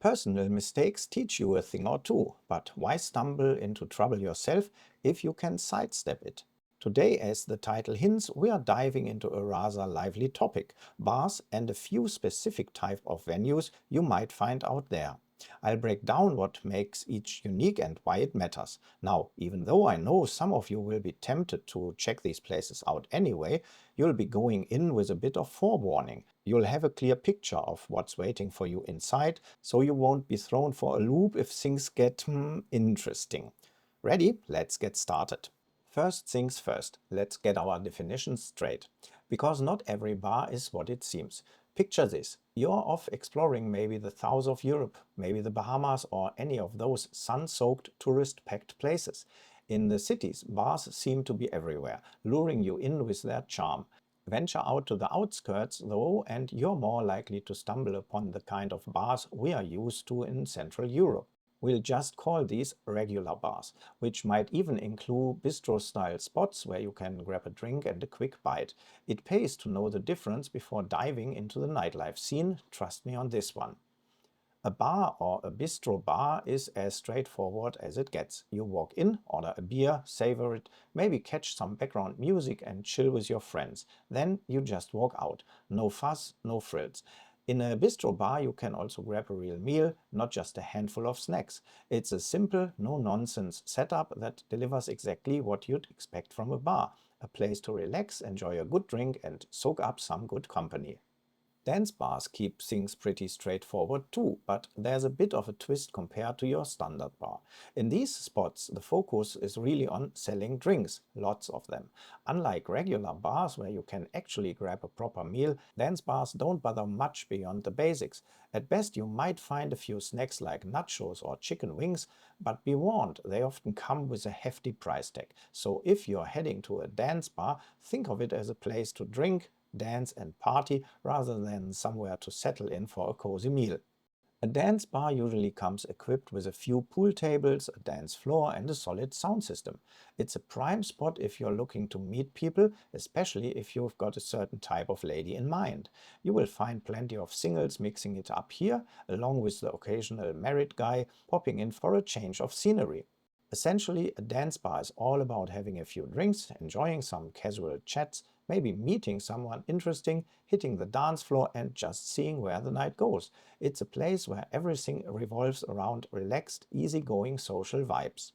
Personal mistakes teach you a thing or two, but why stumble into trouble yourself if you can sidestep it? Today, as the title hints, we are diving into a rather lively topic, bars and a few specific type of venues you might find out there. I'll break down what makes each unique and why it matters. Now, even though I know some of you will be tempted to check these places out anyway, you'll be going in with a bit of forewarning. You'll have a clear picture of what's waiting for you inside, so you won't be thrown for a loop if things get interesting. Ready? Let's get started. First things first, let's get our definitions straight. Because not every bar is what it seems. Picture this, you're off exploring maybe the south of Europe, maybe the Bahamas or any of those sun-soaked tourist-packed places. In the cities, bars seem to be everywhere, luring you in with their charm. Venture out to the outskirts though, and you're more likely to stumble upon the kind of bars we are used to in Central Europe. We'll just call these regular bars, which might even include bistro-style spots where you can grab a drink and a quick bite. It pays to know the difference before diving into the nightlife scene, trust me on this one. A bar or a bistro bar is as straightforward as it gets. You walk in, order a beer, savor it, maybe catch some background music and chill with your friends. Then you just walk out. No fuss, no frills. In a bistro bar you can also grab a real meal, not just a handful of snacks. It's a simple, no-nonsense setup that delivers exactly what you'd expect from a bar. A place to relax, enjoy a good drink and soak up some good company. Dance bars keep things pretty straightforward too, but there's a bit of a twist compared to your standard bar. In these spots, the focus is really on selling drinks, lots of them. Unlike regular bars where you can actually grab a proper meal, dance bars don't bother much beyond the basics. At best you might find a few snacks like nachos or chicken wings, but be warned, they often come with a hefty price tag. So if you're heading to a dance bar, think of it as a place to drink, dance and party rather than somewhere to settle in for a cozy meal. A dance bar usually comes equipped with a few pool tables, a dance floor and a solid sound system. It's a prime spot if you're looking to meet people, especially if you've got a certain type of lady in mind. You will find plenty of singles mixing it up here, along with the occasional married guy popping in for a change of scenery. Essentially, a dance bar is all about having a few drinks, enjoying some casual chats, maybe meeting someone interesting, hitting the dance floor and just seeing where the night goes. It's a place where everything revolves around relaxed, easygoing social vibes.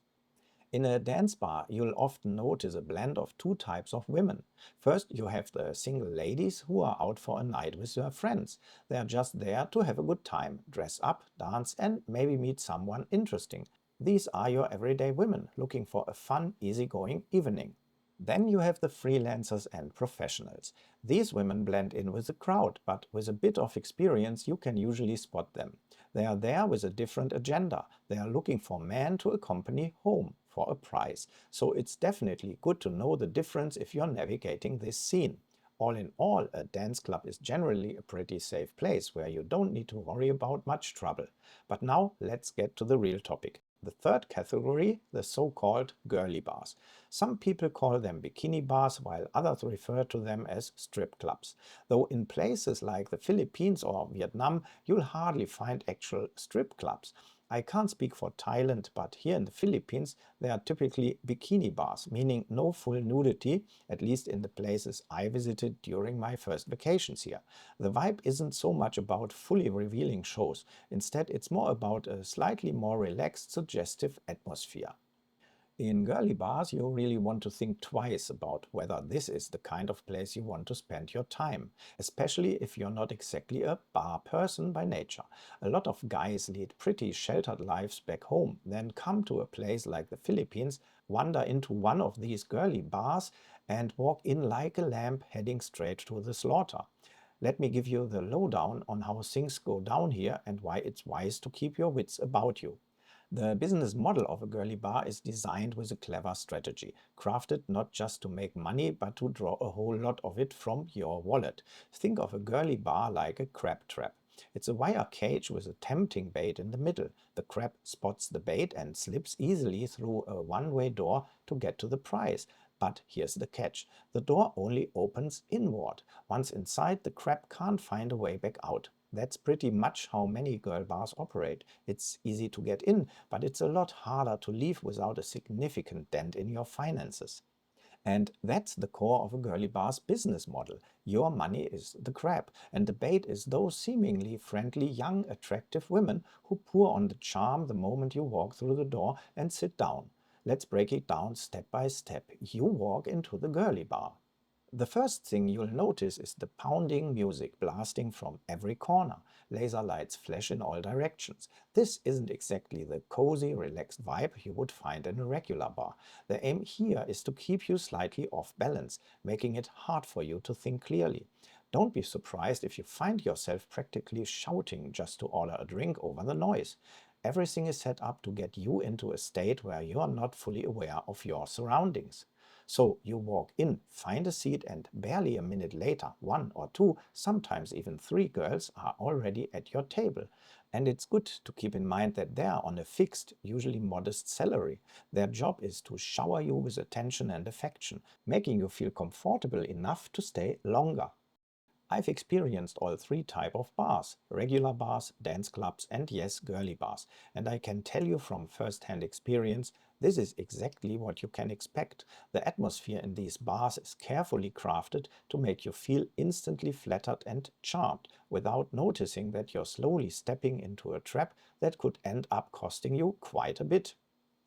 In a dance bar, you'll often notice a blend of two types of women. First, you have the single ladies who are out for a night with their friends. They are just there to have a good time, dress up, dance and maybe meet someone interesting. These are your everyday women looking for a fun, easygoing evening. Then you have the freelancers and professionals. These women blend in with the crowd, but with a bit of experience you can usually spot them. They are there with a different agenda. They are looking for men to accompany home for a price. So it's definitely good to know the difference if you're navigating this scene. All in all, a dance club is generally a pretty safe place where you don't need to worry about much trouble. But now let's get to the real topic. The third category, the so-called girly bars. Some people call them bikini bars, while others refer to them as strip clubs. Though in places like the Philippines or Vietnam, you'll hardly find actual strip clubs. I can't speak for Thailand, but here in the Philippines, they are typically bikini bars, meaning no full nudity, at least in the places I visited during my first vacations here. The vibe isn't so much about fully revealing shows. Instead, it's more about a slightly more relaxed, suggestive atmosphere. In girly bars, you really want to think twice about whether this is the kind of place you want to spend your time, especially if you're not exactly a bar person by nature. A lot of guys lead pretty sheltered lives back home, then come to a place like the Philippines, wander into one of these girly bars, and walk in like a lamb heading straight to the slaughter. Let me give you the lowdown on how things go down here and why it's wise to keep your wits about you. The business model of a girly bar is designed with a clever strategy, crafted not just to make money but to draw a whole lot of it from your wallet. Think of a girly bar like a crab trap. It's a wire cage with a tempting bait in the middle. The crab spots the bait and slips easily through a one-way door to get to the prize. But here's the catch. The door only opens inward. Once inside, the crab can't find a way back out. That's pretty much how many girl bars operate. It's easy to get in, but it's a lot harder to leave without a significant dent in your finances. And that's the core of a girly bar's business model. Your money is the crap, and the bait is those seemingly friendly, young, attractive women who pour on the charm the moment you walk through the door and sit down. Let's break it down step by step. You walk into the girly bar. The first thing you'll notice is the pounding music blasting from every corner. Laser lights flash in all directions. This isn't exactly the cozy, relaxed vibe you would find in a regular bar. The aim here is to keep you slightly off balance, making it hard for you to think clearly. Don't be surprised if you find yourself practically shouting just to order a drink over the noise. Everything is set up to get you into a state where you're not fully aware of your surroundings. So you walk in, find a seat, and barely a minute later, one or two, sometimes even three girls are already at your table. And it's good to keep in mind that they're on a fixed, usually modest salary. Their job is to shower you with attention and affection, making you feel comfortable enough to stay longer. I've experienced all three types of bars, regular bars, dance clubs, and yes, girly bars. And I can tell you from first-hand experience, this is exactly what you can expect. The atmosphere in these bars is carefully crafted to make you feel instantly flattered and charmed, without noticing that you're slowly stepping into a trap that could end up costing you quite a bit.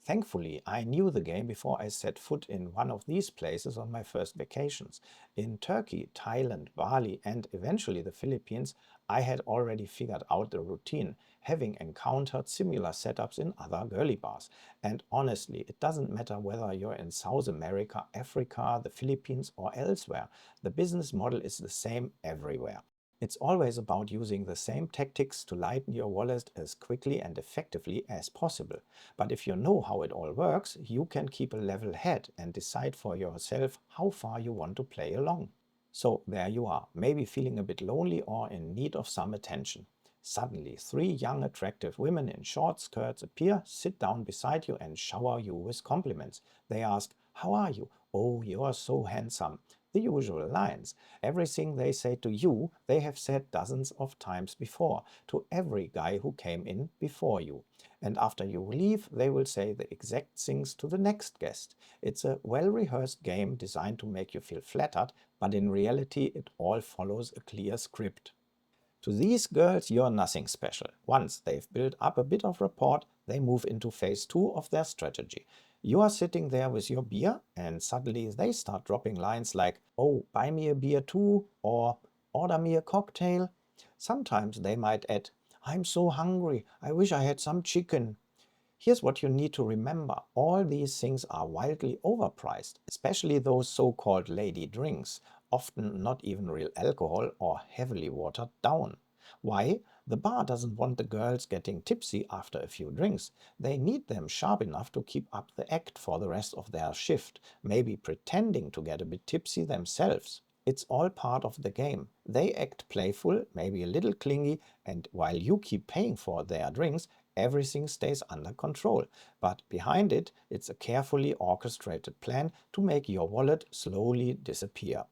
Thankfully, I knew the game before I set foot in one of these places on my first vacations. In Turkey, Thailand, Bali, and eventually the Philippines, I had already figured out the routine, having encountered similar setups in other girly bars. And honestly, it doesn't matter whether you're in South America, Africa, the Philippines, or elsewhere. The business model is the same everywhere. It's always about using the same tactics to lighten your wallet as quickly and effectively as possible. But if you know how it all works, you can keep a level head and decide for yourself how far you want to play along. So there you are, maybe feeling a bit lonely or in need of some attention. Suddenly, three young attractive women in short skirts appear, sit down beside you and shower you with compliments. They ask, "How are you? Oh, you are so handsome." The usual lines. Everything they say to you, they have said dozens of times before, to every guy who came in before you. And after you leave, they will say the exact things to the next guest. It's a well-rehearsed game designed to make you feel flattered, but in reality it all follows a clear script. To these girls, you're nothing special. Once they've built up a bit of rapport, they move into phase two of their strategy. You are sitting there with your beer, and suddenly they start dropping lines like, "Oh, buy me a beer too," or "order me a cocktail." Sometimes they might add, "I'm so hungry, I wish I had some chicken." Here's what you need to remember. All these things are wildly overpriced, especially those so-called lady drinks, often not even real alcohol or heavily watered down. Why? The bar doesn't want the girls getting tipsy after a few drinks. They need them sharp enough to keep up the act for the rest of their shift, maybe pretending to get a bit tipsy themselves. It's all part of the game. They act playful, maybe a little clingy, and while you keep paying for their drinks, everything stays under control. But behind it, it's a carefully orchestrated plan to make your wallet slowly disappear.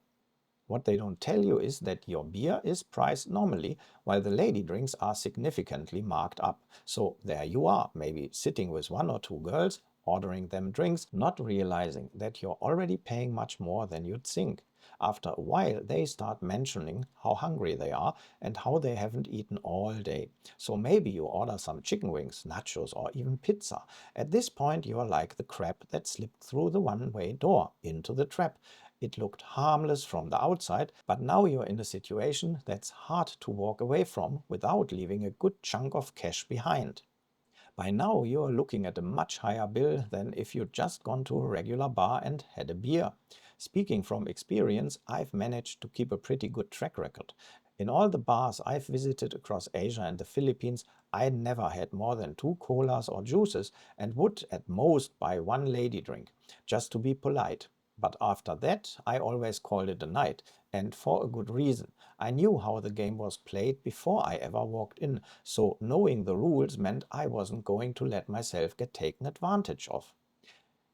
What they don't tell you is that your beer is priced normally, while the lady drinks are significantly marked up. So there you are, maybe sitting with one or two girls, ordering them drinks, not realizing that you're already paying much more than you'd think. After a while, they start mentioning how hungry they are and how they haven't eaten all day. So maybe you order some chicken wings, nachos, or even pizza. At this point, you're like the crab that slipped through the one-way door into the trap. It looked harmless from the outside, but now you're in a situation that's hard to walk away from without leaving a good chunk of cash behind. By now you're looking at a much higher bill than if you'd just gone to a regular bar and had a beer. Speaking from experience, I've managed to keep a pretty good track record. In all the bars I've visited across Asia and the Philippines, I never had more than two colas or juices and would at most buy one lady drink, just to be polite. But after that, I always called it a night, and for a good reason. I knew how the game was played before I ever walked in, so knowing the rules meant I wasn't going to let myself get taken advantage of.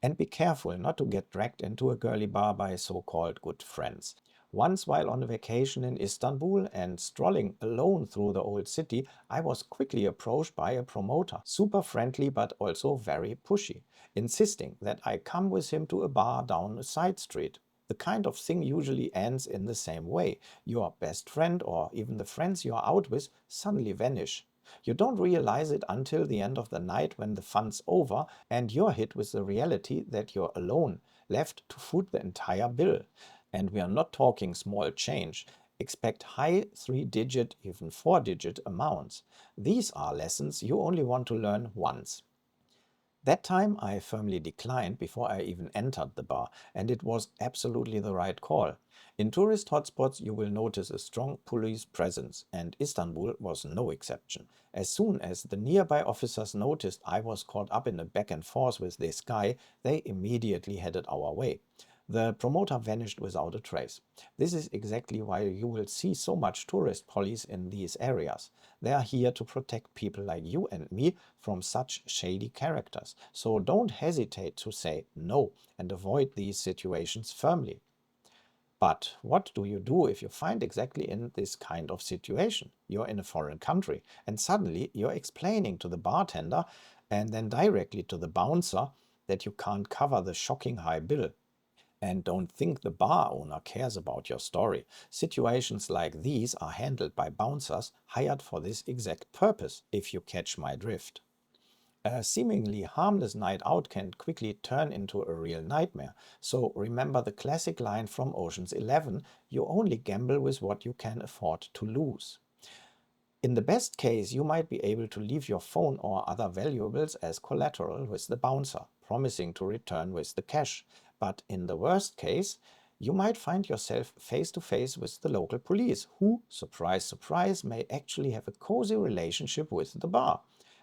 And be careful not to get dragged into a girly bar by so-called good friends. Once while on a vacation in Istanbul and strolling alone through the old city, I was quickly approached by a promoter, super friendly but also very pushy, insisting that I come with him to a bar down a side street. The kind of thing usually ends in the same way. Your best friend or even the friends you are out with suddenly vanish. You don't realize it until the end of the night when the fun's over and you're hit with the reality that you're alone, left to foot the entire bill. And we are not talking small change. Expect high 3-digit, even 4-digit amounts. These are lessons you only want to learn once. That time I firmly declined before I even entered the bar, and it was absolutely the right call. In tourist hotspots you will notice a strong police presence, and Istanbul was no exception. As soon as the nearby officers noticed I was caught up in a back and forth with this guy, they immediately headed our way. The promoter vanished without a trace. This is exactly why you will see so much tourist police in these areas. They are here to protect people like you and me from such shady characters. So don't hesitate to say no and avoid these situations firmly. But what do you do if you find exactly in this kind of situation? You're in a foreign country and suddenly you're explaining to the bartender and then directly to the bouncer that you can't cover the shocking high bill. And don't think the bar owner cares about your story. Situations like these are handled by bouncers hired for this exact purpose, if you catch my drift. A seemingly harmless night out can quickly turn into a real nightmare. So remember the classic line from Ocean's 11, you only gamble with what you can afford to lose. In the best case, you might be able to leave your phone or other valuables as collateral with the bouncer, promising to return with the cash. But in the worst case, you might find yourself face to face with the local police, who, surprise, surprise, may actually have a cozy relationship with the bar.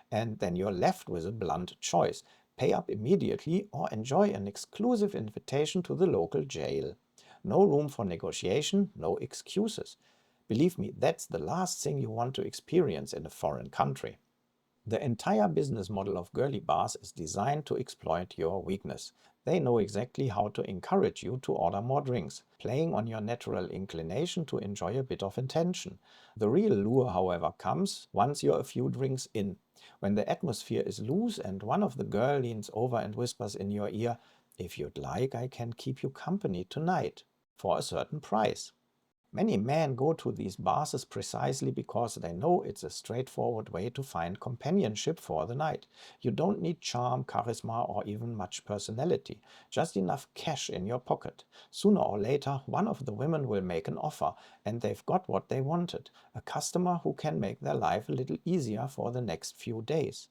And then you're left with a blunt choice: pay up immediately or enjoy an exclusive invitation to the local jail. No room for negotiation, no excuses. Believe me, that's the last thing you want to experience in a foreign country. The entire business model of girly bars is designed to exploit your weakness. They know exactly how to encourage you to order more drinks, playing on your natural inclination to enjoy a bit of attention. The real lure, however, comes once you're a few drinks in. When the atmosphere is loose and one of the girl leans over and whispers in your ear, "If you'd like, I can keep you company tonight," for a certain price. Many men go to these bars precisely because they know it's a straightforward way to find companionship for the night. You don't need charm, charisma, or even much personality, just enough cash in your pocket. Sooner or later, one of the women will make an offer, and they've got what they wanted: a customer who can make their life a little easier for the next few days.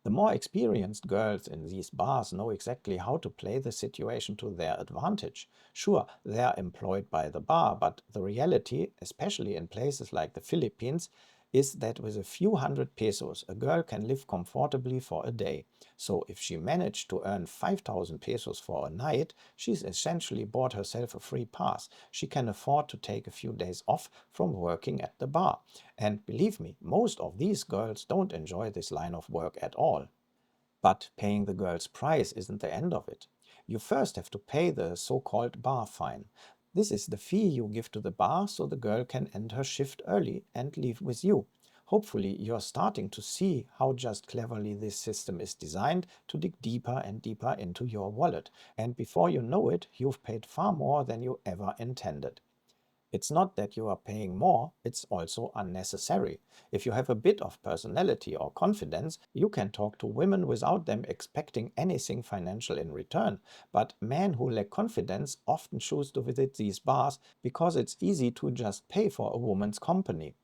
The more experienced girls in these bars know exactly how to play the situation to their advantage. Sure, they are employed by the bar, but the reality, especially in places like the Philippines, is that with a few hundred pesos, a girl can live comfortably for a day. So if she managed to earn 5,000 pesos for a night, she's essentially bought herself a free pass. She can afford to take a few days off from working at the bar. And believe me, most of these girls don't enjoy this line of work at all. But paying the girl's price isn't the end of it. You first have to pay the so-called bar fine. This is the fee you give to the bar so the girl can end her shift early and leave with you. Hopefully you're starting to see how just cleverly this system is designed to dig deeper and deeper into your wallet. And before you know it, you've paid far more than you ever intended. It's not that you are paying more, it's also unnecessary. If you have a bit of personality or confidence, you can talk to women without them expecting anything financial in return. But men who lack confidence often choose to visit these bars because it's easy to just pay for a woman's company.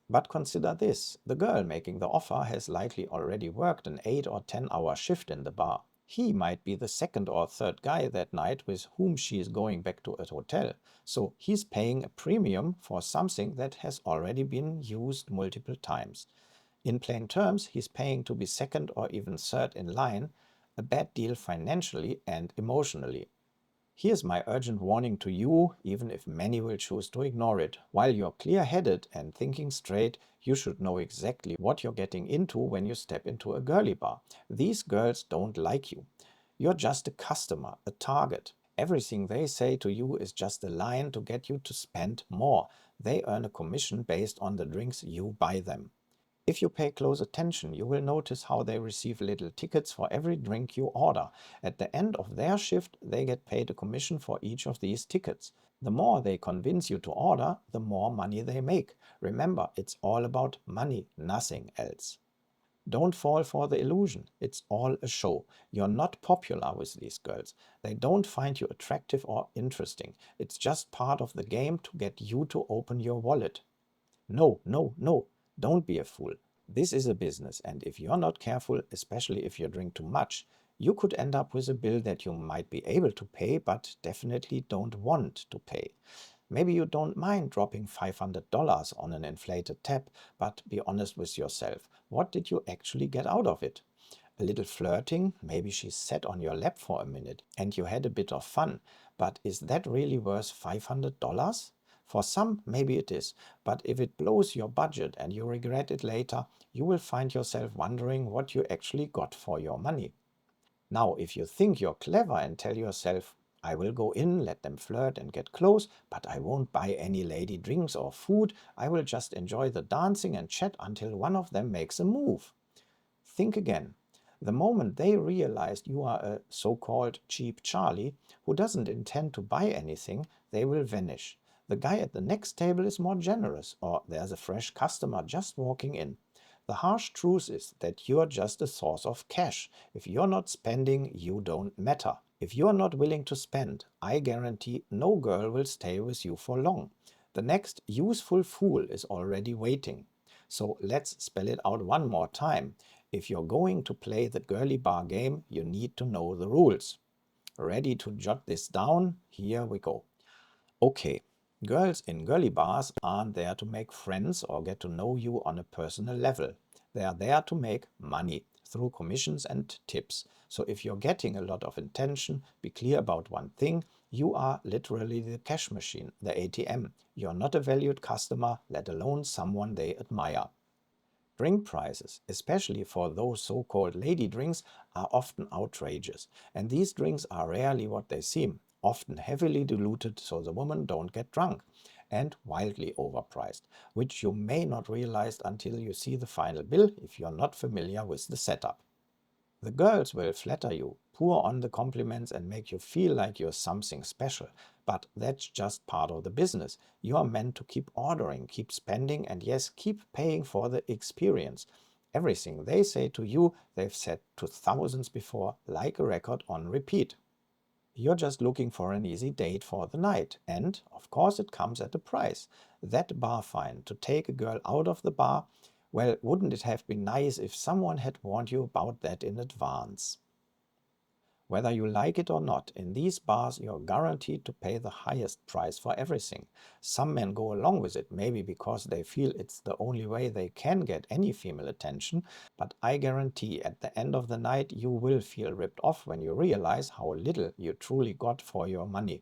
But consider this: the girl making the offer has likely already worked an 8 or 10-hour shift in the bar. He might be the second or third guy that night with whom she is going back to a hotel. So he's paying a premium for something that has already been used multiple times. In plain terms, he's paying to be second or even third in line, a bad deal financially and emotionally. Here's my urgent warning to you, even if many will choose to ignore it. While you're clear-headed and thinking straight, you should know exactly what you're getting into when you step into a girly bar. These girls don't like you. You're just a customer, a target. Everything they say to you is just a line to get you to spend more. They earn a commission based on the drinks you buy them. If you pay close attention, you will notice how they receive little tickets for every drink you order. At the end of their shift, they get paid a commission for each of these tickets. The more they convince you to order, the more money they make. Remember, it's all about money, nothing else. Don't fall for the illusion. It's all a show. You're not popular with these girls. They don't find you attractive or interesting. It's just part of the game to get you to open your wallet. No, no, no. Don't be a fool. This is a business, and if you're not careful, especially if you drink too much, you could end up with a bill that you might be able to pay, but definitely don't want to pay. Maybe you don't mind dropping $500 on an inflated tab, but be honest with yourself. What did you actually get out of it? A little flirting, maybe she sat on your lap for a minute and you had a bit of fun, but is that really worth $500? For some, maybe it is, but if it blows your budget and you regret it later, you will find yourself wondering what you actually got for your money. Now, if you think you're clever and tell yourself, I will go in, let them flirt and get close, but I won't buy any lady drinks or food, I will just enjoy the dancing and chat until one of them makes a move. Think again. The moment they realized you are a so-called cheap Charlie who doesn't intend to buy anything, they will vanish. The guy at the next table is more generous, or there's a fresh customer just walking in. The harsh truth is that you're just a source of cash. If you're not spending, you don't matter. If you're not willing to spend, I guarantee no girl will stay with you for long. The next useful fool is already waiting. So let's spell it out one more time. If you're going to play the girly bar game, you need to know the rules. Ready to jot this down? Here we go. Okay, girls in girly bars aren't there to make friends or get to know you on a personal level. They are there to make money through commissions and tips. So if you're getting a lot of attention, be clear about one thing. You are literally the cash machine, the ATM. You're not a valued customer, let alone someone they admire. Drink prices, especially for those so-called lady drinks, are often outrageous, and these drinks are rarely what they seem, often heavily diluted so the women don't get drunk, and wildly overpriced, which you may not realize until you see the final bill if you're not familiar with the setup. The girls will flatter you, pour on the compliments and make you feel like you're something special, but that's just part of the business. You are meant to keep ordering, keep spending, and yes, keep paying for the experience. Everything they say to you, they've said to thousands before, like a record on repeat. You're just looking for an easy date for the night, and of course it comes at a price. That bar fine to take a girl out of the bar, well, wouldn't it have been nice if someone had warned you about that in advance? Whether you like it or not, in these bars you're guaranteed to pay the highest price for everything. Some men go along with it, maybe because they feel it's the only way they can get any female attention, but I guarantee at the end of the night you will feel ripped off when you realize how little you truly got for your money.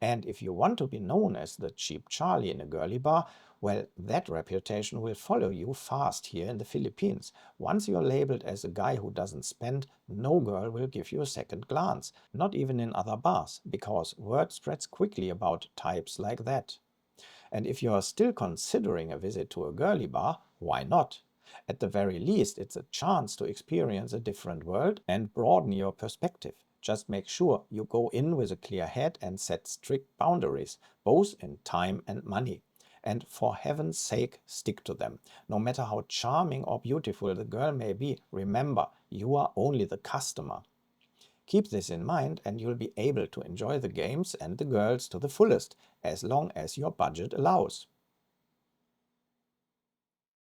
And if you want to be known as the cheap Charlie in a girly bar, well, that reputation will follow you fast here in the Philippines. Once you're labeled as a guy who doesn't spend, no girl will give you a second glance, not even in other bars, because word spreads quickly about types like that. And if you're still considering a visit to a girly bar, why not? At the very least, it's a chance to experience a different world and broaden your perspective. Just make sure you go in with a clear head and set strict boundaries, both in time and money. And for heaven's sake, stick to them. No matter how charming or beautiful the girl may be, remember, you are only the customer. Keep this in mind and you'll be able to enjoy the games and the girls to the fullest, as long as your budget allows.